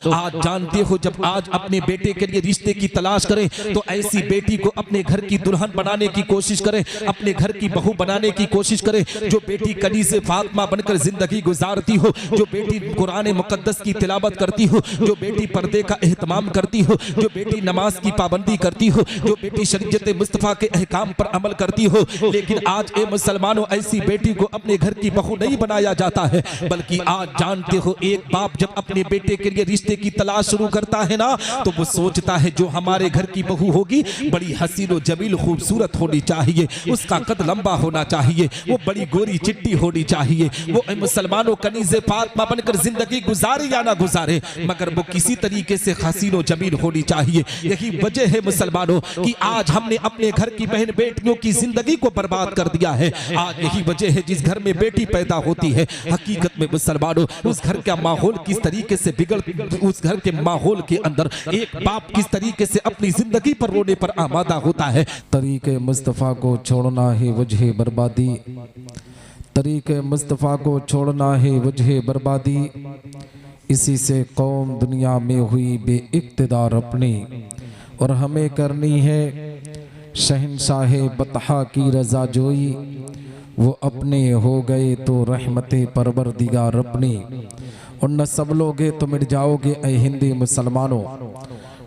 आज जानते हो, जब आज अपने बेटे के लिए रिश्ते की तलाश करें तो ऐसी बेटी को अपने घर की दुल्हन बनाने की कोशिश करें, अपने घर की बहू बनाने की कोशिश करें। जो बेटी कनीज़े फातिमा बनकर जिंदगी गुजारती हो, जो बेटी कुरान मुकद्दस की तिलावत करती हो, जो बेटी पर्दे का एहतमाम करती हो, जो बेटी नमाज की पाबंदी करती हो, जो बेटी शरीयत मुस्तफ़ा के अहकाम पर अमल करती हो, लेकिन आज ए मुसलमानों ऐसी बेटी को अपने घर की बहू नहीं बनाया जाता है। बल्कि आज जानते हो, एक बाप जब अपने बेटे के लिए रिश्ते की तलाश शुरू करता है ना, तो वो सोचता है जो हमारे घर की बहू होगी बड़ी हसीन और जमील खूबसूरत होनी चाहिए, उसका कद लंबा होना चाहिए, वो बड़ी गोरी चिट्टी होनी चाहिए। वो मुसलमानों कनीज़े फातिमा बनकर जिंदगी गुजारे या ना गुजारे, मगर वो किसी तरीके से हसीन और जमील होनी चाहिए। यही वजह है मुसलमानों कि आज हमने अपने घर की बहन बेटियों की जिंदगी को बर्बाद कर दिया है। आज यही वजह है, जिस घर में बेटी पैदा होती है, हकीकत में मुसलमानों उस घर का माहौल किस तरीके से बिगड़, उस घर के माहौल के अंदर एक बाप किस तरीके से अपनी जिंदगी पर रोने पर आमादा होता है। तरीके मुस्तफ़ा को छोड़ना है वजह बर्बादी, तरीके मुस्तफ़ा को छोड़ना है वजह बर्बादी, इसी से कौम दुनिया में हुई बेइक़्तिदार अपनी, और हमें करनी है शहंशाह बतहा की रज़ा जोई, वो अपने हो गए तो रहमते परवरदिगार अपनी। और न सब लोगे तो मिट जाओगे ऐ हिंदी मुसलमानों,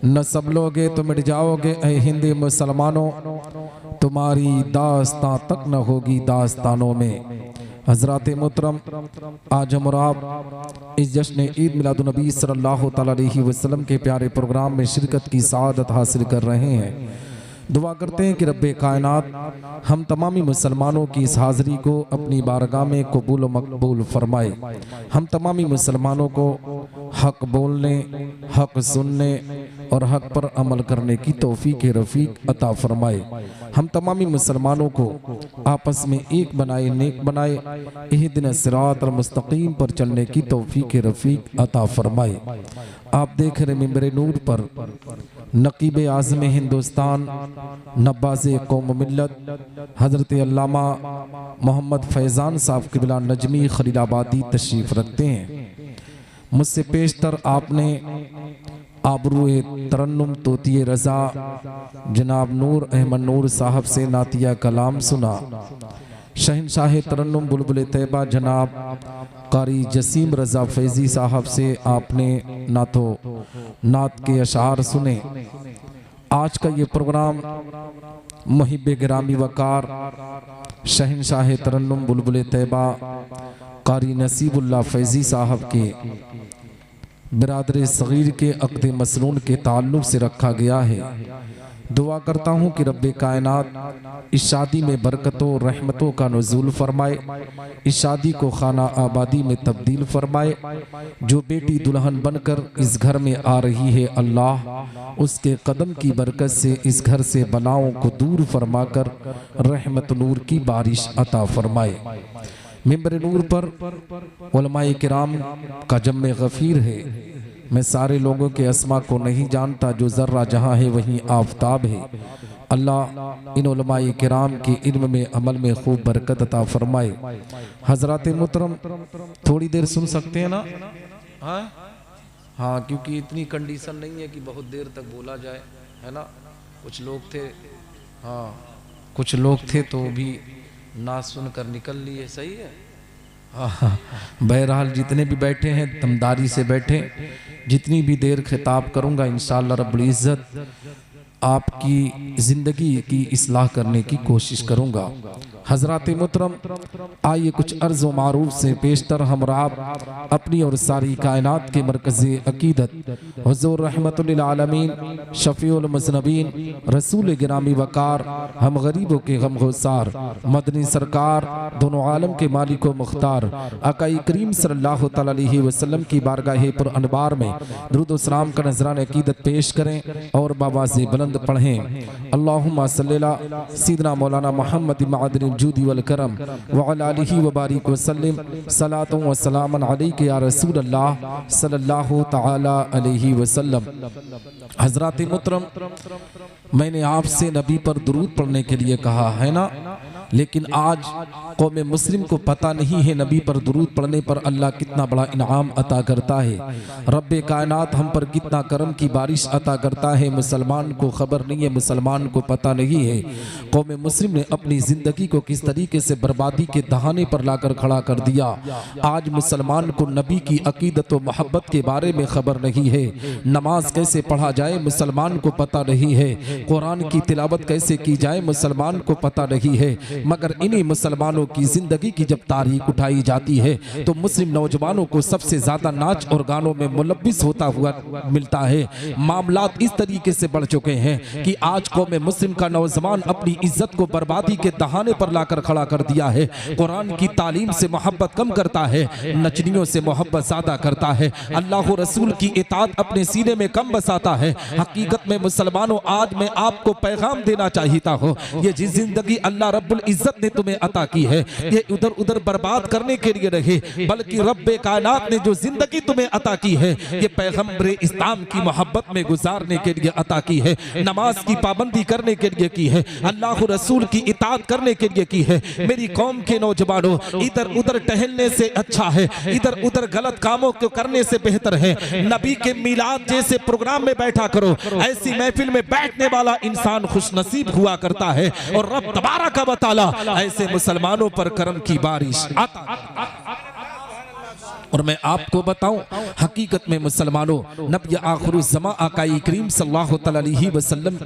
न सब लोगे तो मिट जाओगे ऐ हिंदी मुसलमानों, तुम्हारी दास्तां तक न होगी दास्तानों में। हज़रात मोहतरम, आज हम और आप इस जश्न ईद मिलादुन्नबी सल्लल्लाहु तआला अलैहि वसल्लम के प्यारे प्रोग्राम में शिरकत की सआदत हासिल कर रहे हैं। दुआ करते हैं कि रब्बे कायनात हम तमामी मुसलमानों की इस हाज़री को अपनी बारगाह में कबूल व मकबूल फरमाए। हम तमामी मुसलमानों को हक बोलने, हक सुनने और हक पर अमल करने की तौफीक रफ़ीक अता फरमाए। हम तमामी मुसलमानों को आपस में एक बनाए, नेक बनाए, इहदिना सिरात मुस्तकीम पर चलने की तौफीक रफ़ीक अता फरमाए। आप देख रहे मिंबर नूर पर नकीब आज़म हिंदुस्तान, नब्बाज़े कौम मिल्लत हज़रत अल्लामा मोहम्मद फैज़ान साहब क़िबला नजमी खलीलाबादी तशरीफ़ रखते हैं। मुझसे पेशतर आपने आबरूए तरन्नुम तोतिए रज़ा जनाब नूर अहमद नूर साहब से नातिया कलाम सुना। शहंशाह तरन्नुम बुलबुल तैयबा जनाब कारी जसीम रज़ा फैज़ी साहब से आपने नात के अशार सुने। आज का ये प्रोग्राम मुहिब गिरामी वकार शहंशाह तरन्नुम बुलबुल तैयबा कारी नसीबुल्लाह फैज़ी साहब के बिरादर सगीर के अक़द मसनून के ताल्लुक़ से रखा गया है। दुआ करता हूँ कि रब्बे कायनात इस शादी में बरकतों रहमतों का नुज़ूल फरमाए, इस शादी को खाना आबादी में तब्दील फरमाए। जो बेटी दुल्हन बनकर इस घर में आ रही है, अल्लाह उसके कदम की बरकत से इस घर से बलाओं को दूर फरमाकर रहमत नूर की बारिश अता फरमाए। मिंबर नूर पर उलमाए किराम का जम्मे गफ़ीर है। मैं सारे लोगों के अस्मा को नहीं जानता, जो ज़र्रा जहाँ है वहीं आफताब है। अल्लाह इन उलमाए किराम के इल्म में अमल में खूब बरकत अता फरमाए। हज़रात मुहतरम, थोड़ी देर सुन सकते हैं ना? हाँ, क्योंकि इतनी कंडीशन नहीं है कि बहुत देर तक बोला जाए, है ना। कुछ लोग थे, हाँ कुछ लोग थे तो भी ना सुनकर निकल लिए, सही है। हाँ, बहरहाल जितने भी बैठे हैं दमदारी से बैठे। जितनी भी देर खिताब करूँगा इंशाअल्लाह रब्बुल इज़्ज़त आपकी ज़िंदगी की इस्लाह करने की कोशिश करूँगा। हज़रात मोहतरम, आइए कुछ अर्ज़ व मारूफ से पेशतर हम आप अपनी और सारी कायनात के मरकज़े अकीदत हुज़ूर रहमतुल लिल आलमीन शफ़ीउल मुज़नबीन रसूल गिरामी वकार हम गरीबों के गमगुसार मदनी सरकार दोनों आलम के मालिक व मुख्तार आक़ाई करीम सल्लल्लाहु तआला अलैहि वसल्लम की बारगाह पर अनबार में दुरूद व सलाम का नजरान अकीदत पेश करें और बाबा से बुलंद पढ़ें। अल्लाहुम्मा सल्ली अला सय्यिदना मौलाना मोहम्मद मअदनी जूदी वल करम व अला आलिहि व बारिक व सल्लिम सलातु व सलामन अलैका या रसूल अल्लाह सल्लल्लाहु तआला अलैहि वसल्लम। हज़रात मोहतरम, मैंने आपसे नबी पर दुरूद पढ़ने के लिए कहा है ना, लेकिन आज कौम मुस्लिम को पता नहीं है नबी पर दुरूद पढ़ने पर अल्लाह कितना बड़ा इनाम अता करता है, रब्बे कायनात हम पर कितना करम की बारिश अता करता है। मुसलमान को खबर नहीं है, मुसलमान को पता नहीं है कौम मुस्लिम ने अपनी ज़िंदगी को किस तरीके से बर्बादी के दहाने पर लाकर खड़ा कर दिया। आज मुसलमान को नबी की अकीदत व मोहब्बत के बारे में खबर नहीं है, नमाज कैसे पढ़ा जाए मुसलमान को पता नहीं है, कुरान की तिलावत कैसे की जाए मुसलमान को पता नहीं है। मगर इन्हीं मुसलमानों की जिंदगी की जब तारीख उठाई जाती है तो मुस्लिम नौजवानों को सबसे ज्यादा नाच और गानों में मुलव्विस होता हुआ मिलता है। मामलात इस तरीके से बढ़ चुके हैं कि आज कौम मुस्लिम का नौजवान अपनी इज्जत को बर्बादी के दहाने पर लाकर खड़ा कर दिया है। कुरान की तालीम से मोहब्बत कम करता है, नचनियों से मोहब्बत ज्यादा करता है, अल्लाह रसूल की इताअत अपने सीने में कम बसाता है। हकीकत में मुसलमानों, आज मैं आपको पैगाम देना चाहता हूँ, ये जिस जिंदगी अल्लाह रब्बुल इज्जत ने तुम्हें अता की है ये इधर उधर बर्बाद करने के लिए रहे, बल्कि रब्बे कायनात ने जो जिंदगी तुम्हें अता की है ये पैगंबर इस्लाम की मोहब्बत में गुजारने के लिए अता की है, नमाज की पाबंदी करने के लिए की है, अल्लाह रसूल की इताअत करने के लिए की है। मेरी कौम के नौजवानों, इधर उधर टहलने से अच्छा है, इधर उधर गलत कामों को करने से बेहतर है नबी के मिलाद जैसे प्रोग्राम में बैठा करो। ऐसी महफिल में बैठने वाला इंसान खुशनसीब हुआ करता है और रब तबारक व तआला ऐसे मुसलमानों पर करम की बारिश आता। और मैं आपको बताऊं, हकीकत में मुसलमानों, नबी आखिरुज़्ज़मा आकाई करीम सल्लल्लाहु अलैहि वसल्लम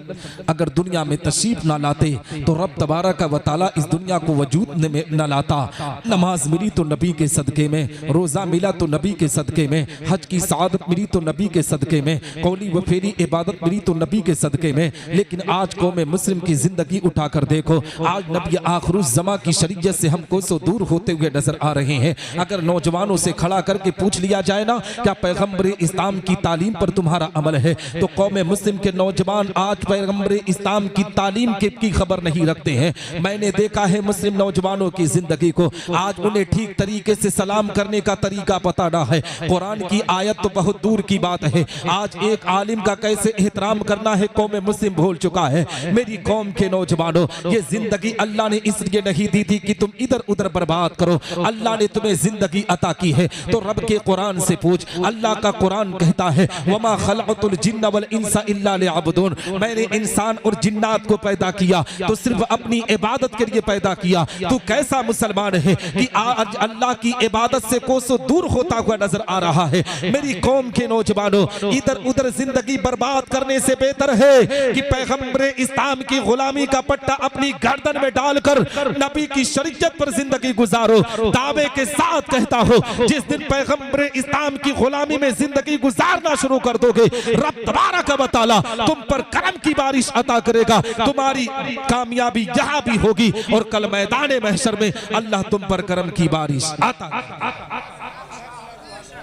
अगर दुनिया में तशरीफ ना लाते तो रब तबारक व तआला इस दुनिया को वजूद में न लाता। नमाज मिली तो नबी के सदके में, रोज़ा मिला तो नबी के सदके में, हज की सआदत मिली तो नबी के सदके में, कौली व फेरी इबादत मिली तो नबी के सदके में। लेकिन आज कौम मुस्लिम की जिंदगी उठाकर देखो, आज नबी आखिरुज़्ज़मा की शरीयत से हम कोसों दूर होते हुए नजर आ रहे हैं। अगर नौजवानों से खड़ा करके पूछ लिया जाए ना क्या पैगंबर इस्लाम की तालीम पर तुम्हारा अमल है, तो कौम मुस्लिम के नौजवान आज पैगंबर इस्लाम की तालीम की खबर नहीं रखते हैं। मैंने देखा है मुस्लिम नौजवानों की जिंदगी को, आज उन्हें ठीक तरीके से सलाम करने का तरीका पता ना है, कुरान की आयत तो बहुत दूर की बात है, आज एक आलिम का कैसे एहतराम करना है कौम मुस्लिम भूल चुका है। मेरी कौम के नौजवानों, ये जिंदगी अल्लाह ने इसलिए नहीं दी थी कि तुम इधर उधर बर्बाद करो, अल्लाह ने तुम्हें जिंदगी अता की है तो रब के कुरान से पूछ। अल्लाह का कुरान कहता है वमा खलक़तुल जिन्न वल इंसा इल्ला लियअबुदून, मैंने इंसान और जिन्नात को पैदा किया तो सिर्फ अपनी इबादत के लिए पैदा किया। तू कैसा मुसलमान है कि आज अल्लाह की इबादत से कोसों दूर होता हुआ नजर आ रहा है। मेरी कौम के नौजवानों, इधर उधर जिंदगी बर्बाद करने से बेहतर है कि पैगंबर इस्लाम की गुलामी का पट्टा अपनी गर्दन में डालकर नबी की शरीयत पर जिंदगी गुजारो। दावे के साथ कहता हो, जिस दिन पैगंबर इस्लाम की गुलामी में जिंदगी गुजारना शुरू कर दोगे, रब तबारक व तआला तुम पर करम की बारिश अता करेगा, तुम्हारी कामयाबी यहाँ भी होगी और कल मैदान महशर में अल्लाह तुम पर करम की बारिश अता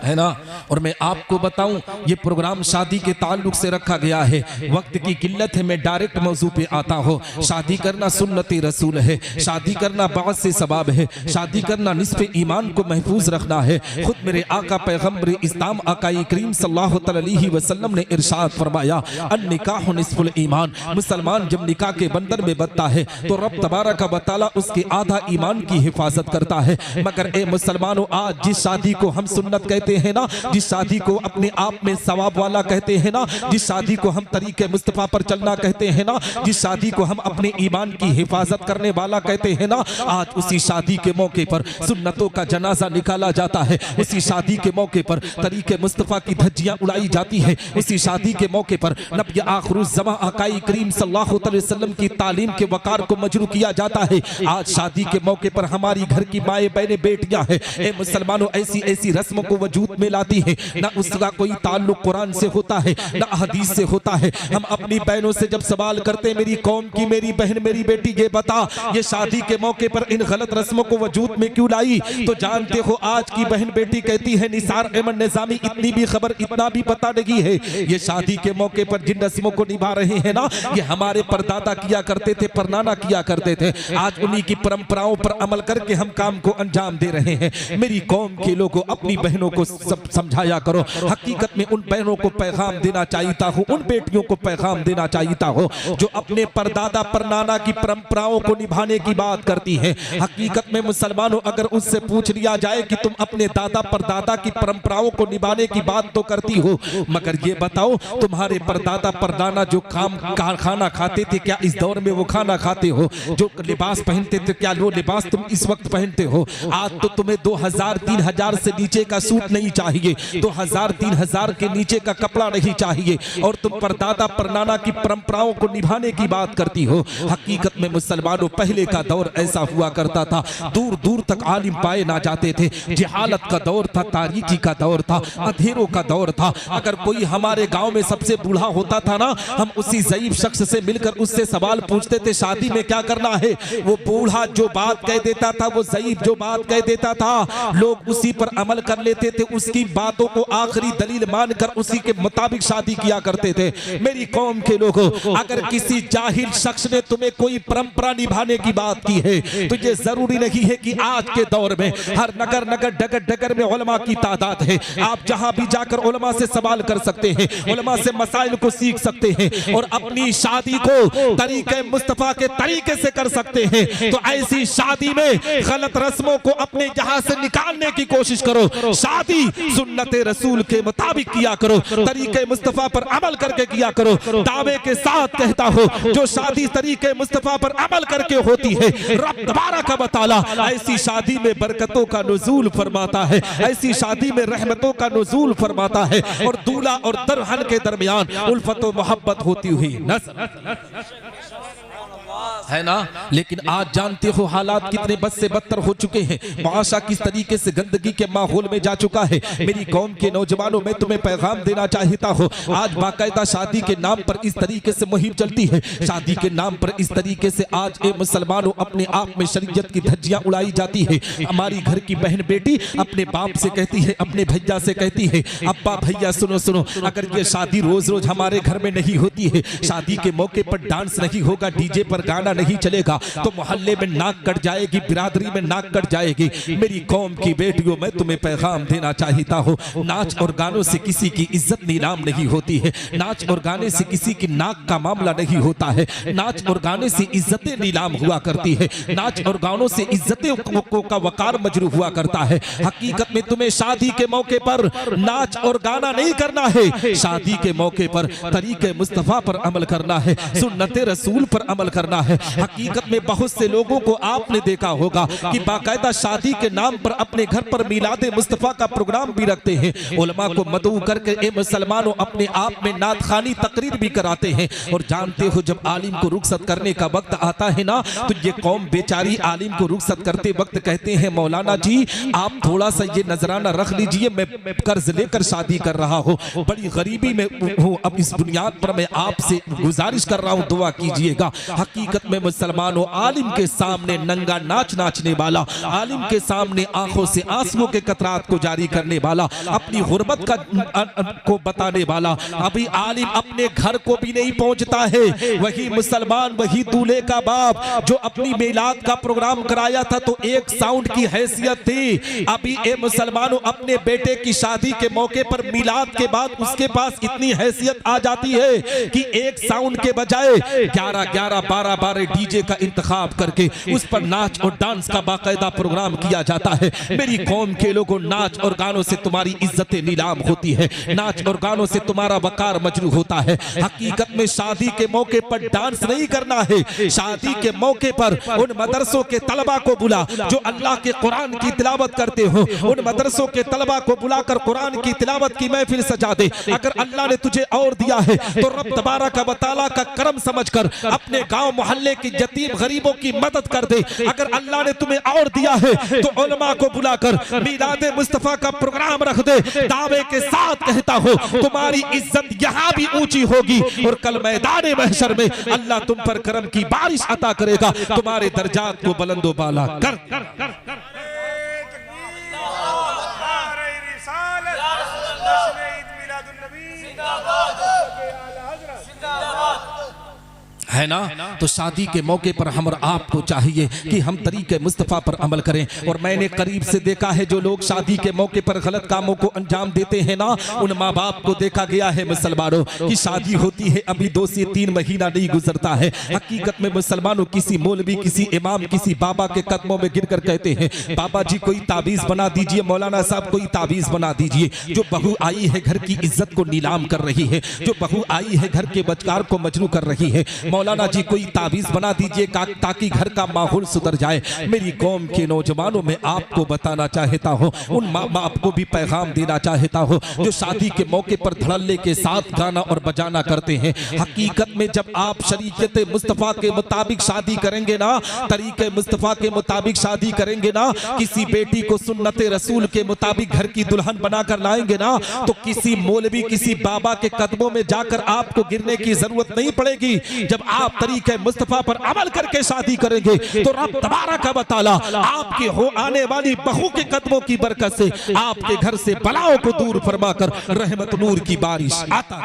है ना। और मैं आपको बताऊं, ये प्रोग्राम शादी के ताल्लुक से रखा गया है, वक्त की किल्लत है, मैं डायरेक्ट मौजू पे आता हूँ। शादी करना सुन्नत रसूल है, शादी करना बात से सबाब है, शादी करना निस्फ़े ईमान को महफूज रखना है। खुद मेरे आका पैगंबर इस्लाम आकाई करीम सल्लल्लाहु अलैहि वसल्लम ने इरशाद फरमाया, अन निकाह निस्फुल ईमान, मुसलमान जब निकाह के बंधन में बंधता है तो रब तबारक व तआला उसके आधा ईमान की हिफाजत करता है। मगर ए मुसलमानों, आज जिस शादी को हम सुन्नत कहते हैं ना, जिस शादी को अपने आप में सवाब वाला कहते हैं ना, जिस शादी को हम तरीके मुस्तफा पर चलना कहते हैं ना, जिस शादी को हम अपने ईमान की हिफाजत करने वाला कहते हैं ना, आज उसी शादी के मौके पर सुन्नतों का जनाजा निकाला जाता है, उसी शादी के मौके पर तरीके मुस्तफा की धज्जियां उड़ाई जाती है, उसी शादी के मौके पर नबी आखिरुज़्ज़मा आकाई करीम सल्लल्लाहु अलैहि वसल्लम की तालीम के वकार को मजरू किया जाता है। आज शादी के मौके पर हमारी घर की माएँ बहनें बेटियां हैं, ए मुसलमानों, ऐसी ऐसी रस्मों को वजूद में लाती है, ना उसका कोई ताल्लुक कुरान से होता है ना हदीस से होता है। हम अपनी बहनों से जब सवाल करते हैं, मेरी कौम की मेरी बहन मेरी बेटी ये बता, ये शादी के मौके पर इन गलत रस्मों को वजूद में क्यों लाई, तो जानते हो आज की बहन बेटी कहती है निसार अहमद निजामी इतनी भी खबर इतना भी पता नहीं है। ये शादी के मौके पर जिन रस्मों को निभा रहे हैं ना, ये हमारे परदादा किया करते थे, परनाना किया करते थे, आज उन्हीं की परंपराओं पर अमल करके हम काम को अंजाम दे रहे हैं। मेरी कौम के लोगों, अपनी बहनों को समझाया करो। हकीकत में उन बहनों को पैगाम देना चाहता हूँ, उन बेटियों को पैगाम देना चाहता हूँ जो अपने परदादा परनाना की परंपराओं को निभाने की बात करती हैं। हकीकत में मुसलमानों, अगर उससे पूछ लिया जाए कि तुम अपने दादा परदादा की परंपराओं को निभाने की बात तो करती हो, मगर ये बताओ तुम्हारे परदादा परनाना जो खाना खाते थे, क्या इस दौर में वो खाना खाते हो? जो लिबास पहनते थे, क्या वो लिबास तुम इस वक्त पहनते हो? आज तो तुम्हें 2000-3000 से नीचे का सूट नहीं चाहिए, 2000-3000 के नीचे का कपड़ा नहीं चाहिए, और तुम परदादा परनाना की परंपराओं को निभाने की बात करती हो। हकीकत में मुसलमानों, पहले का दौर ऐसा हुआ करता था, दूर दूर तक आलिम पाए ना जाते थे। जहालत का दौर था, तारीकी का दौर था, अंधेरों का दौर था। अगर कोई हमारे गांव में सबसे बूढ़ा होता था ना, हम उसी ज़ईफ शख्स से मिलकर उससे सवाल पूछते थे, शादी में क्या करना है? वो बूढ़ा जो बात कह देता था, वो ज़ईफ जो बात कह देता था, लोग उसी पर अमल कर लेते थे, उसकी बातों को आखिरी दलील मानकर उसी के मुताबिक शादी किया करते थे। मेरी कौम के लोगों, अगर किसी जाहिल शख्स ने तुम्हें कोई परंपरा निभाने की बात की है, तो ये जरूरी नहीं है कि आज के दौर में हर नगर नगर डगर डगर में उलमा की तादाद है। आप जहां भी जाकर उलमा से सवाल कर सकते हैं, उलमा से मसाइल को सीख सकते हैं, और अपनी शादी को तरीके मुस्तफा के तरीके से कर सकते हैं। तो ऐसी शादी में गलत रस्मों को अपने जहां से निकालने की कोशिश करो। शादी सुन्नत रसूल के मुताबिक किया करो, तरीके मुस्तफा पर अमल करके किया करो। दावे के साथ कहता हो, जो शादी तरीके मुस्तफा पर अमल करके होती है, रब तबारक व तआला ऐसी शादी में बरकतों का नुज़ूल फरमाता है, ऐसी शादी में रहमतों का नुज़ूल फरमाता है, और दूल्हा और दुल्हन के दरमियान उल्फत व मोहब्बत होती हुई है ना। लेकिन आज जानते हो हालात कितने बद से बदतर हो चुके हैं, मुआशरा किस तरीके से गंदगी के माहौल में जा चुका है। मेरी कौम के नौजवानों, में तुम्हें पैगाम देना चाहता हूँ, आज बाकायदा शादी के नाम पर इस तरीके से मुहिम चलती है, शादी के नाम पर इस तरीके से आज ए मुसलमानों अपने आप में शरीयत की धज्जियां उड़ाई जाती है। हमारी घर की बहन बेटी अपने बाप से कहती है, अपने भैया से कहती है, अब्बा भैया सुनो सुनो, अगर ये शादी रोज रोज हमारे घर में नहीं होती है, शादी के मौके पर डांस नहीं होगा, डीजे पर गाना नहीं चलेगा, तो मोहल्ले में नाक कट जाएगी, बिरादरी में नाक कट जाएगी। मेरी कौम की बेटियों, मैं तुम्हें पैगाम देना चाहता हूँ, नाच और गानों से किसी की इज्जत नीलाम नहीं होती है, नाच और गाने से किसी की नाक का मामला नहीं होता है, नाच और गाने से इज्जतें नीलाम हुआ करती है, नाच और गानों से इज्जतें का वकार मजरू हुआ करता है। हकीकत में तुम्हें शादी के मौके पर नाच और गाना नहीं करना है, शादी के मौके पर तरीके मुस्तफा पर अमल करना है, सुन्नत रसूल पर अमल करना है। हकीकत में बहुत से लोगों को आपने देखा होगा कि बाकायदा शादी के नाम पर अपने घर पर मिलादे मुस्तफा का प्रोग्राम भी रखते हैं, उलमा को मदऊ करके ए मुसलमानों अपने आप में नातखानी तकरीर भी कराते हैं। और जानते हो जब आलिम को रुखसत करने का वक्त आता है ना, तो ये कौम बेचारी आलिम को रुखसत करते वक्त कहते हैं, मौलाना जी आप थोड़ा सा ये नजराना रख लीजिए, मैं कर्ज लेकर शादी कर रहा हूँ, बड़ी गरीबी में हूँ, अब इस बुनियाद पर मैं आपसे गुजारिश कर रहा हूँ, दुआ कीजिएगा। हकीकत में मुसलमानों, आलिम के सामने नंगा नाच नाचने वाला, आलिम के सामने आंखों से आंसुओं के कतरात को जारी करने वाला, अपनी गुर्बत को बताने वाला, अभी आलिम अपने घर को भी नहीं पहुंचता है, वही मुसलमान, वही दूल्हे का बाप जो अपनी मिलाद का प्रोग्राम कराया था तो एक साउंड की हैसियत थी, अभी ए मुसलमानों अपने बेटे की शादी के मौके पर मिलाद के बाद उसके पास इतनी हैसियत आ जाती है कि एक साउंड के बजाय 11-11, 12-12 डीजे का इंतखाब करके उस पर नाच और डांस का बाकायदा प्रोग्राम किया जाता है। मेरी कौम के लोगों, नाच और गानों से तुम्हारी इज्जतें नीलाम होती है, नाच और गानों से तुम्हारा वकार मजरू होता है। हकीकत में शादी के मौके पर डांस नहीं करना है, शादी के मौके पर उन मदरसों के तलबा को बुला जो अल्लाह के कुरान की तिलावत करते हो, उन मदरसों के तलबा को बुलाकर कुरान की तिलावत की महफिल सजा दे। अगर अल्लाह ने तुझे और दिया है तो रब तबारक व तआला का करम समझकर अपने गांव मोहल्ले के यतीम गरीबों की मदद कर दे। अगर अल्लाह ने तुम्हें और दिया है तो उलमा को बुलाकर मिलाद मुस्तफा का प्रोग्राम रख दे। दावे के साथ कहता हो तुम्हारी इज्जत यहाँ भी ऊंची होगी और कल मैदान महशर में अल्लाह तुम पर करम की बारिश अता करेगा, तुम्हारे दर्जात को बुलंदो बाला कर। है ना। तो शादी के मौके पर हम और आपको चाहिए कि हम तरीके मुस्तफ़ा पर अमल करें। और मैंने करीब से देखा है जो लोग शादी के मौके पर गलत कामों को अंजाम देते हैं ना, उन माँ बाप को देखा गया है मुसलमानों की शादी होती है अभी 2 से 3 महीना नहीं गुजरता है। हकीकत में मुसलमानों किसी मौलवी, किसी इमाम, किसी बाबा के कदमों में गिरकर कहते हैं बाबा जी कोई ताबीज बना दीजिए, मौलाना साहब कोई ताबीज बना दीजिए। जो बहू आई है घर की इज्जत को नीलाम कर रही है, जो बहू आई है घर के बचकार को मजरू कर रही है। मौलाना जी कोई ताबीज बना दीजिए ताकि घर का माहौल सुधर जाए। मेरी कौम के नौजवानों में आपको बताना चाहता हूँ, उन माँ बाप को भी पैगाम देना चाहता हूँ जो शादी के मौके पर धड़ल्ले के साथ गाना और बजाना करते हैं। हकीकत में जब आप शरीयत मुस्तफ़ा के मुताबिक शादी करेंगे ना, तरीके मुस्तफ़ा के मुताबिक शादी करेंगे ना, किसी बेटी को सुन्नत रसूल के मुताबिक घर की दुल्हन बनाकर लाएंगे ना, तो किसी मौलवी, किसी बाबा के कदमों में जाकर आपको गिरने की जरूरत नहीं पड़ेगी। जब आप तरीके मुस्तफ़ा पर अमल करके शादी करेंगे तो रब तबारक व तआला आपकी हो आने वाली बहू के कदमों की बरकत से आपके घर से बलाओं को दूर फरमाकर रहमत नूर की बारिश आता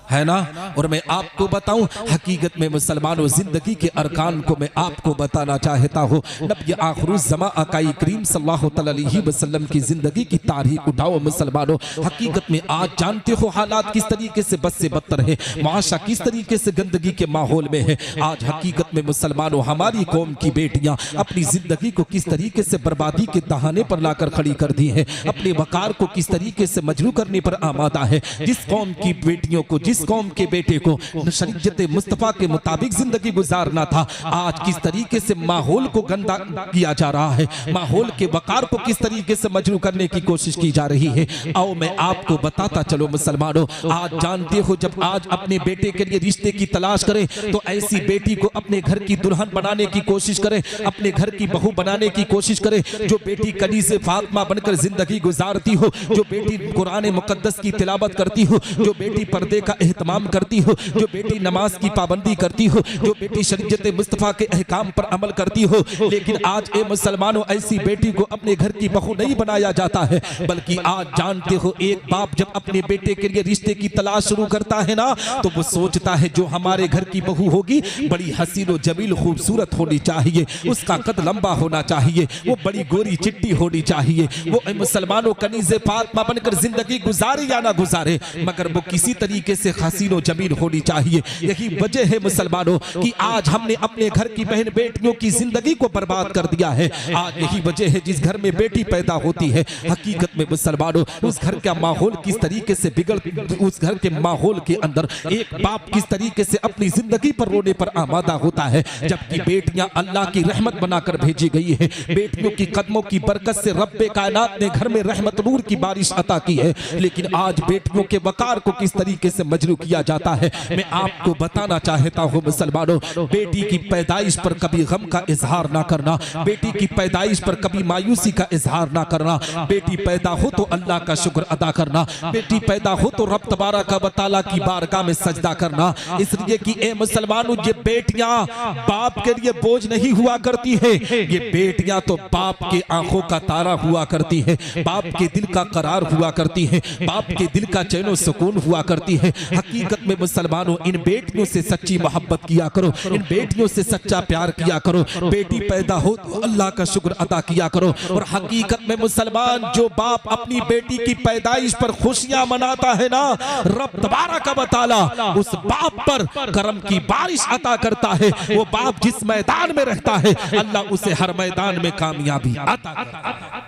है ना। और मैं आपको बताऊं हकीकत में मुसलमानों जिंदगी के अरकान को मैं आपको बताना चाहता हूं। नबी आखिरुज़्ज़मा आकाई करीम सल्लल्लाहु अलैहि वसल्लम की जिंदगी की तारीख उठाओ मुसलमानों। हकीकत में आज जानते हो हालात किस तरीके से बद से बदतर है, माशा किस तरीके से गंदगी के माहौल में है। आज हकीकत में मुसलमानों हमारी कौम की बेटियां अपनी जिंदगी को किस तरीके से बर्बादी के दहाने पर लाकर खड़ी कर दी है, अपने वकार को किस तरीके से मजरू करने पर आमादा है। जिस कौम की बेटियों को, जिस कौम के बेटे को शरीयत मुस्तफ़ा के मुताबिक जिंदगी गुजारना था, आज किस तरीके से माहौल को गंदा किया जा रहा है, माहौल के वकार को किस तरीके से मजरू करने की कोशिश की जा रही है। आओ मैं आपको बताता चलो मुसलमानों, आज जानते हो जब आज अपने बेटे के लिए रिश्ते की तलाश करें तो ऐसी बेटी को अपने घर की दुल्हन बनाने की कोशिश करें, अपने घर की बहू बनाने की कोशिश करें। जो बेटी कनीज़े फातिमा बनकर जिंदगी गुजारती हो, जो बेटी कुरान मुकद्दस की तिलावत करती हो, जो बेटी पर्दे का एहतमाम करती हो, जो बेटी नमाज की पाबंदी करती हो, जो बेटी शरीयत मुस्तफ़ा के अहकाम पर अमल करती हो, लेकिन आज ए मुसलमानों ऐसी बेटी को अपने घर की बहू नहीं बनाया जाता है। बल्कि आज जानते हो एक बाप जब अपने बेटे के लिए रिश्ते की तलाश शुरू करता है ना, तो वो सोचता है जो हमारे घर की बहू होगी बड़ी हसीन व जमील खूबसूरत होनी चाहिए, उसका कद लंबा होना चाहिए, वो बड़ी गोरी चिट्टी होनी चाहिए। वो मुसलमानों कनीज़े फातिमा बनकर जिंदगी गुजारे या ना गुजारे, मगर वो किसी तरीके से हसीन व जमील होनी चाहिए। यही वजह है मुसलमानों कि आज हमने अपने घर की बहन बेटियों की जिंदगी को बर्बाद कर दिया है। आज यही वजह है जिस घर में बेटी पैदा होती है, हकीकत में मुसलमानों उस घर का माहौल किस तरीके से बिगड़, उस घर के माहौल के अंदर एक बाप किस तरीके से अपनी जिंदगी पर रोने पर आमादा होता है। जबकि बेटियां अल्लाह की रहमत बनाकर भेजी गई है, बेटियों की कदमों की बरकत से रब्बे कायनात ने घर में रहमत नूर की बारिश अता की है। लेकिन आज बेटियों के वकार को किस तरीके से मजरू किया जाता है, मैं आपको बताना चाहता हूं मुसलमानों, बेटी की पैदाइश पर कभी गम का इजहार ना करना, बेटी की पैदाइश पर कभी मायूसी का इजहार ना करना। बेटी पैदा हो तो अल्लाह का शुक्र अदा करना, बेटी पैदा हो तो रब तबारक व तआला की बारगाह में सजदा करना। इसलिए कि ए मुसलमानों, ये बेटियां बाप के लिए बोझ नहीं हुआ करती है, ये बेटियां तो बाप के आंखों का तारा हुआ करती है, बाप के दिल का करार हुआ करती है, बाप के दिल का चैन सुकून हुआ करती है। हकीकत में मुसलमानों इन बेटियों से सच्ची मोहब्बत किया करो, इन बेटियों से सच्चा प्यार किया करो। बेटी पैदा हो तो अल्लाह का शुक्र अदा किया करो। और हकीकत में मुसलमान जो बाप अपनी बेटी की पैदाइश पर खुशियां मनाता है ना, रब तबारक व तआला उस बाप पर करम की बारिश अता करता है। वो बाप जिस मैदान में रहता है अल्लाह उसे हर मैदान में कामयाबी अता करता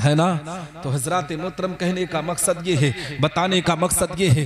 है ना। तो हजरात मोहतरम, कहने का मकसद ये है, बताने का मकसद ये है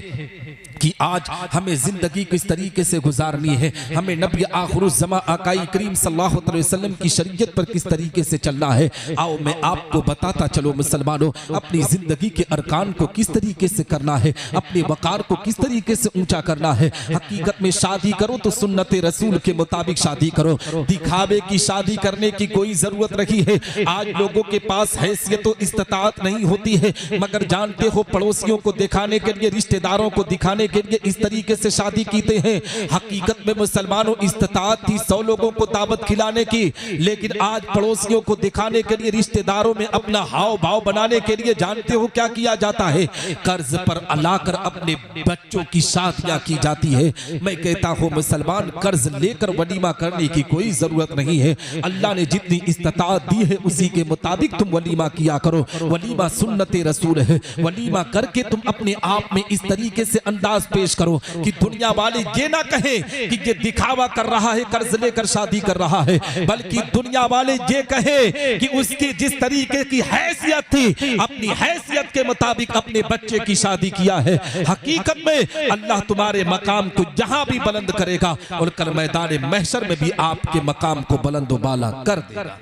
कि आज हमें जिंदगी किस तरीके से गुजारनी है, हमें नबी आखिरुज़्ज़मा आकाई करीम सल्लल्लाहु अलैहि वसल्लम की शरीयत पर किस तरीके से चलना है। आओ मैं आपको बताता चलो मुसलमानों, अपनी जिंदगी के अरकान को किस तरीके से करना है, अपने वकार को किस तरीके से ऊंचा करना है। हकीकत में शादी करो तो सुन्नत रसूल के मुताबिक शादी करो, दिखावे की शादी करने की कोई जरूरत नहीं है। आज लोगों के पास हैसियत तो इस्तात नहीं होती है, मगर जानते हो पड़ोसियों को दिखाने के लिए, रिश्तेदारों को दिखाने के लिए इस तरीके से शादी कीते हैं। हकीकत में मुसलमानों इस्तिताअत थी 100 लोगों को दावत खिलाने की, लेकिन आज पड़ोसियों को दिखाने के लिए, रिश्तेदारों में अपना हाव भाव बनाने के लिए जानते हो क्या किया जाता है? कर्ज पर लाकर अपने बच्चों की शादियां की जाती है। मैं कहता हूं मुसलमान, कर्ज लेकर वलीमा करने की कोई जरूरत नहीं है। अल्लाह ने जितनी इस्तिताअत दी है उसी के मुताबिक तुम वलीमा किया करो। वलीमा सुन्नते रसूल है। वलीमा करके तुम अपने आप में इस तरीके से अंदाज पेश करो कि दुनिया वाले ये ना कहें कि ये दिखावा कर रहा है, कर्ज लेकर शादी कर रहा है, बल्कि दुनिया वाले ये कहें कि उसकी जिस तरीके की हैसियत थी, अपनी हैसियत के मुताबिक अपने बच्चे की शादी किया है। हकीकत में अल्लाह तुम्हारे मकाम को जहां भी बुलंद करेगा और कल मैदान महशर में भी आपके मकाम को बुलंद बाला कर देगा।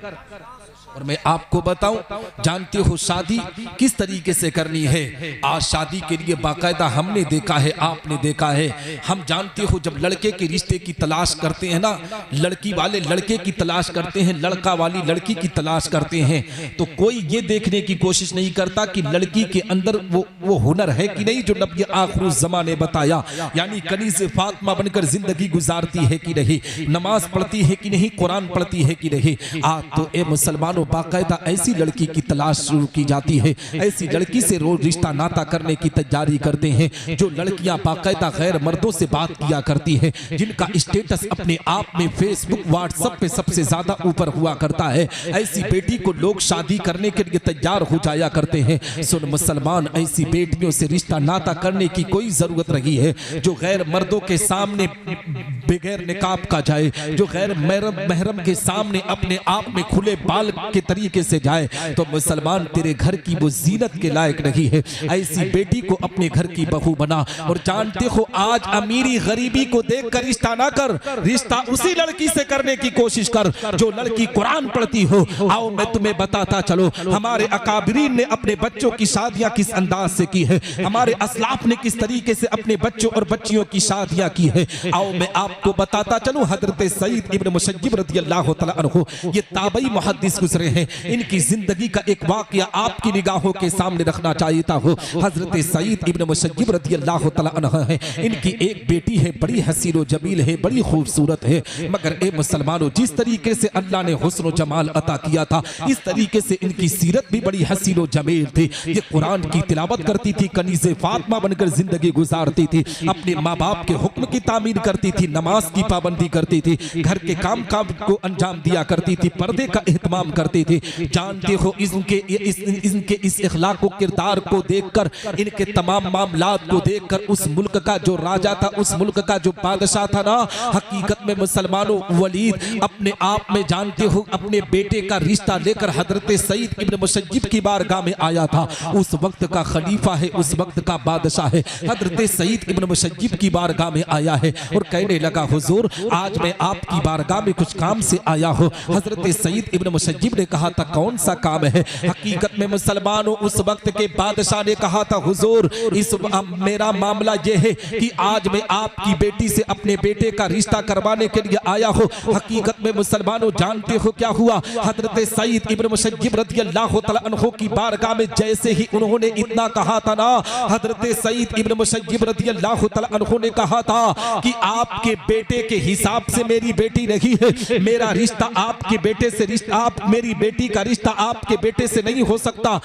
और मैं आपको बताऊं, जानते हो शादी किस तरीके से करनी है? आज शादी के लिए बाकायदा हमने देखा है, आपने देखा है, हम जानते हो जब लड़के के रिश्ते की तलाश करते हैं ना, लड़की वाले लड़के की तलाश करते हैं, लड़का वाली लड़की की तलाश करते हैं, तो कोई ये देखने की कोशिश नहीं करता कि लड़की के अंदर वो हुनर है कि नहीं जो नबी आखिर ज़माने ने बताया, यानी कनीज़े फातिमा बनकर जिंदगी गुजारती है कि नहीं, नमाज पढ़ती है कि नहीं, कुरान पढ़ती है कि नहीं। आज तो ए मुसलमानों, बाकायदा ऐसी लड़की की तलाश शुरू की जाती है, ऐसी लड़की से रोज रिश्ता नाता करने की तैयारी करते हैं। जो लड़कियां बाकायदा गैर मर्दों से बात किया करती हैं, जिनका स्टेटस अपने आप में फेसबुक व्हाट्सएप पे सबसे ज्यादा ऊपर हुआ करता है, ऐसी बेटी को लोग शादी करने के लिए तैयार हो जाया करते हैं। सुन मुसलमान, ऐसी बेटियों से रिश्ता नाता करने की कोई जरूरत नहीं है। जो गैर मर्दों के सामने बगैर निकाब का जाए, जो गैर महरम के सामने अपने आप में खुले बाल के तरीके से जाए, तो मुसलमान तेरे घर की वो जीनत के लायक नहीं है। ऐसी बेटी को अपने घर की बहू बना। और जानते हो आज अमीरी गरीबी को देखकर रिश्ता ना कर, रिश्ता उसी लड़की से करने की कोशिश कर जो लड़की कुरान पढ़ती हो। आओ मैं तुम्हें बताता चलो, हमारे अकाबरीन ने अपने बच्चों की शादियां किस अंदाज से की है, हमारे असलाफ ने किस तरीके से अपने बच्चों और बच्चियों की शादियां की है। आओ मैं आपको बताता चलूं, हजरत सईद इब्न मुसय्यिब रज़ियल्लाहु तआला अन्हु, ये ताबई मुहद्दिस गुजरे हैं, इनकी जिंदगी का एक वाकया आपकी निगाहों के सामने रखना चाहता हूं। हजरत सईद इब्न मुसय्यिब रज़ियल्लाहु तआला अन्हु है, इनकी एक बेटी है, बड़ी हसीन व जमील है, बड़ी खूबसूरत है, मगर ए मुसलमानों, जिस तरीके से अल्लाह ने हुस्न व जमाल अता किया था, इस तरीके से इनकी सीरत भी बड़ी हसीन व जमील थी। ये कुरान की तिलावत करती थी, कनीज़े फातिमा बनकर जिंदगी गुजारती थी, अपने माँ बाप के हुक्म की तामील करती थी, नमाज की पाबंदी करती थी, घर के काम को अंजाम दिया करती थी, पर्दे का एहतमाम करती थी। जानते हो इनके इस इखलाक व किरदार को देखकर, इनके तमाम मामलात को देखकर, उस मुल्क का जो राजा था, उस मुल्क का जो बादशाह था ना, हकीकत में मुसलमानों, वलीद अपने आप में जानते हो अपने बेटे का रिश्ता लेकर हजरत सईद इब्न मुसय्यिब की बारगाह में आया था। उस वक्त का खलीफा है, उस वक्त का बादशाह है, हजरत सईद इब्न मुसय्यिब की बारगाह में आया है और कहने लगा, हुजूर आज मैं आपकी बारगाह में कुछ काम से आया हूँ। हजरत सईद इब्न मुसय्यिब ने कहा था, कौन सा काम है? हकीकत में मुसलमानों, उस वक्त के बादशाह ने कहा था, हुजूर मेरा मामला यह है कि आज मैं आपकी बेटी से अपने बेटे का रिश्ता करवाने के लिए आया हूँ। हकीकत में मुसलमानों, जानते हो क्या हुआ? हजरत सईद इब्न मुसय्यिब रज़ियल्लाहु तआला अन्हु की बारगाह में जैसे ही उन्होंने इतना कहा था ना, हजरत सईद इब्न मुसय्यिब रज़ियल्लाहु तआला अन्हु ने कहा था कि आपके बेटे के हिसाब से मेरी बेटी नहीं है, मेरा रिश्ता आपके बेटे से, मेरी बेटी का रिश्ता आपके बेटे से नहीं हो सकता।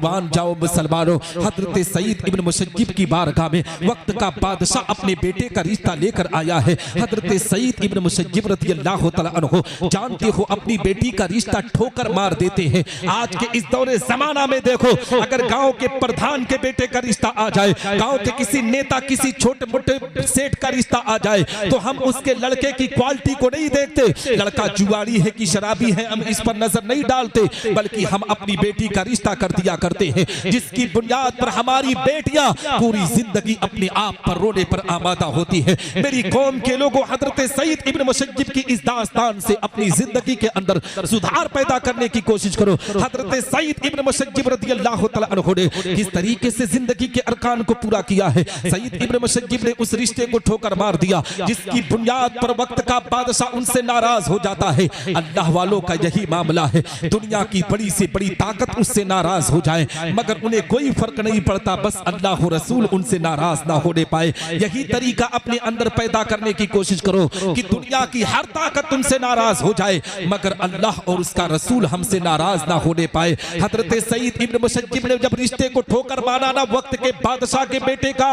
मान जाओ मुसलमानों, हजरत सईद इब्न मुसय्यिब की बारगाह में वक्त का बादशाह अपने बेटे का रिश्ता लेकर आया है। हजरत सईद इब्न मुसय्यिब रज़ियल्लाहु तआला अन्हु जानते हो अपनी बेटी का रिश्ता ठोकर मार देते हैं। आज के इस दौरे जमाना में देखो, अगर गांव के प्रधान के बेटे का रिश्ता आ जाए, गांव के किसी नेता, किसी छोटे मोटे सेठ का रिश्ता आ जाए, तो हम उसके लड़के की क्वालिटी को नहीं देखते, लड़का जुआरी है कि शराबी है, हम इस पर नजर नहीं डालते, बल्कि हम अपनी बेटी का रिश्ता कर दिया करते हैं, जिसकी बुनियाद पर हमारी बेटियां पूरी जिंदगी अपने आप पर रोने पर आमादा होती है। मेरी कौम के लोगों, हजरत सईद इब्न मुसय्यिब की इस दास्तान से अपनी जिंदगी के अंदर सुधार पैदा करने की कोशिश करो। हजरत सईद इब्न मुसय्यिब रज़ियल्लाहु तआला अन्हु ने किस तरीके से जिंदगी के अरकान को पूरा किया है। सईद इब्न मुसय्यिब ने उस रिश्ते को ठोकर मार दिया जिसकी बुनियाद पर वक्त का बादशाह उनसे नाराज हो जाता है। अल्लाह वालों का यही मामला है दुनिया की बड़ी से बड़ी ताकत उससे नाराज हो जाए मगर उन्हें कोई फर्क नहीं पड़ता, बस अल्लाह रसूल उनसे नाराज ना होने पाए। यही तरीका अपने अंदर पैदा करने की कोशिश करो कि दुनिया की हर ताकत तुमसे नाराज हो जाए मगर अल्लाह और उसका रसूल हमसे नाराज ना होने पाए। हजरत सईद इब्न मुसज्जिब ने जब रिश्ते को ठोकर मारा ना वक्त के बादशाह के बेटे का,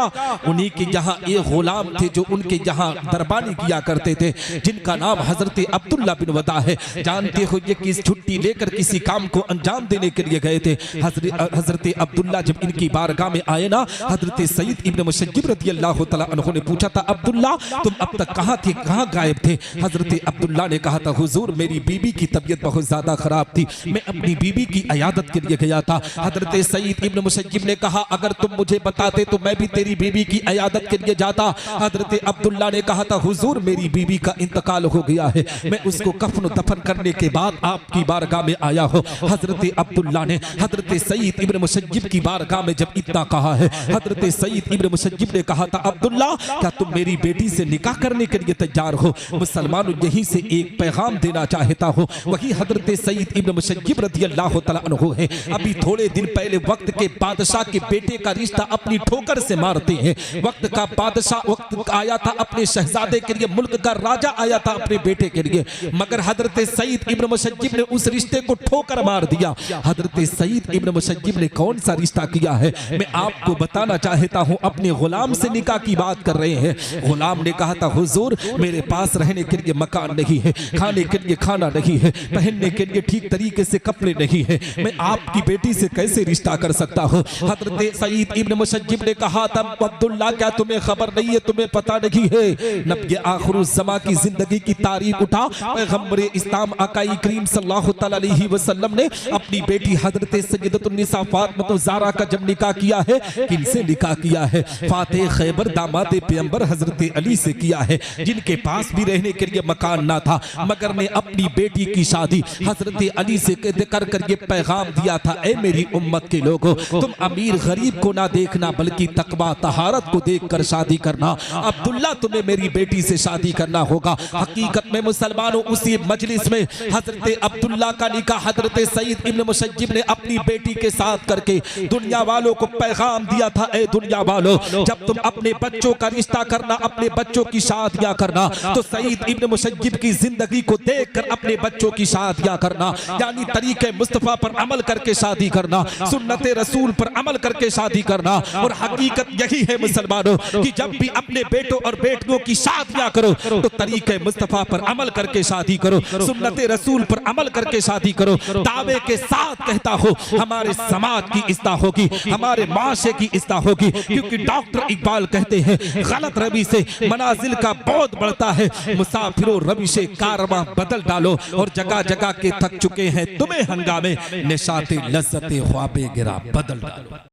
उन्हीं के यहाँ एक गुलाम थे जो उनके यहाँ दरबानी किया करते थे जिनका नाम हजरत अब्दुल्ला बिन वदा है। जानते हो ये किस छुट्टी लेकर किसी काम को अंजाम देने के लिए गए थे। हजरत अब्दुल्ला जब इनकी बारगाह में आए ना, हजरत सईद इब्न मुसज्जिब रज़ी अल्लाह तआला अन्हु ने पूछा था अब्दुल्ला तुम अब तक कहाँ थे, कहाँ गायब थे? हजरत अब्दुल्ला ने कहा था हुजूर मेरी बीबी की तबीयत बहुत ज्यादा खराब थी, मैं अपनी बीबी की अयादत के लिए गया था। हजरत सईद इब्न मुसज्जिब ने कहा अगर तुम मुझे बताते तो मैं भी तेरी बीबी की अयादत के लिए जाता। हजरत अब्दुल्ला ने कहा था हुजूर मेरी बीबी का इंतकाल हो गया है, मैं उसको कफन दफन करने के बाद आपकी बारगाह में आया हो। हजरत अब्दुल्ला ने हजरत सईद इब्न मुसज्जिब की बारगाह में जब इतना कहा है, हजरत सईद इब्न मुसज्जिब ने कहा था अब्दुल्ला क्या तुम मेरी बेटी से निकाह करने के लिए तैयार हो? मुसलमानों यहीं से एक पैगाम देना चाहता हो, वही हजरत सईद इब्न मुसज्जिब रज़ी अल्लाह तआला अन्हु है। अभी थोड़े दिन पहले वक्त के बादशाह के बेटे का रिश्ता अपनी ठोकर से मारते हैं। वक्त का बादशाह वक्त आया था अपने शहजादे के लिए, मुल्क का राजा आया था अपने बेटे के लिए, मगर हजरत सईद इब्न मुसज्जिब ने उस रिश्ते को ठोकर मार दिया। हजरत सईद इब्न मुसज्जिब ने कौन सा रिश्ता किया है मैं आपको बताना चाहता हूं। अपने गुलाम से निकाह की बात कर रहे हैं। गुलाम ने कहा था हुजूर मेरे पास रहने के लिए मकान नहीं है, खाने के लिए खाना नहीं है, पहनने के लिए ठीक तरीके से कपड़े नहीं है, मैं आपकी बेटी से कैसे रिश्ता कर सकता हूँ? हजरत सईद इब्न मुसज्जिब ने कहा था अब्दुल्ला क्या तुम्हें खबर नहीं है, तुम्हें पता नहीं है नबी आखिरुज़्ज़मा की जिंदगी की तारीख उठा, पैगंबर इस्लाम आकाई करीम सल्लल्लाहु अलैहि वसल्लम ने अपनी बेटी हजरत सय्यदतुन निसा फातिमा ज़हरा का जब निकाह किया है, किनसे निकाह किया है? फातिह खैबर दामाद पैगंबर हजरत अली से किया है, जिनके पास भी रहने के लिए मकान ना था मगर ने अपनी बेटी की शादी हजरत अली से कर ये पैगाम दिया था ए मेरी उम्मत के लोगों तुम अमीर गरीब को ना देखना बल्कि तकवा तहारत को देखकर शादी करना। अब्दुल्ला तुम्हें मेरी बेटी से शादी करना होगा। हकीकत में मुसलमानों उसी मजलिस में हजरत अब्दुल्ला का निकाह हजरत सईद इब्न मुसज्जिब ने अपनी बेटी के साथ करके दुनिया वालों को पैगाम दिया था ए दुनिया वालों जब तुम अपने बच्चों का रिश्ता करना, अपने बच्चों की शादियां करना तो सईद इब्न मुसज्जिब की जिंदगी को देखकर अपने बच्चों की शादियां करना, यानी तरीके मुस्तफा पर अमल करके शादी करना, सुन्नत रसूल पर अमल करके शादी करना। और हकीकत यही है मुसलमानों कि जब भी अपने बेटों और बेटियों की शादियां करो तो तरीके मुस्तफा पर अमल करके शादी करो, सुन्नत रसूल पर अमल करके शादी करो। दावे के साथ कहता हो हमारे समाज की इस्लाह होगी, हमारे माशरे की इस्लाह होगी, क्योंकि डॉक्टर इकबाल कहते हैं गलत रवि से मनाजिल का बहुत बढ़ता है, मुसाफिरों रवि से कारवां बदल डालो। और जगह जगह के थक चुके हैं तुम्हें हंगामे, निशाते लज्जते ख्वाबे गिरा बदल डालो।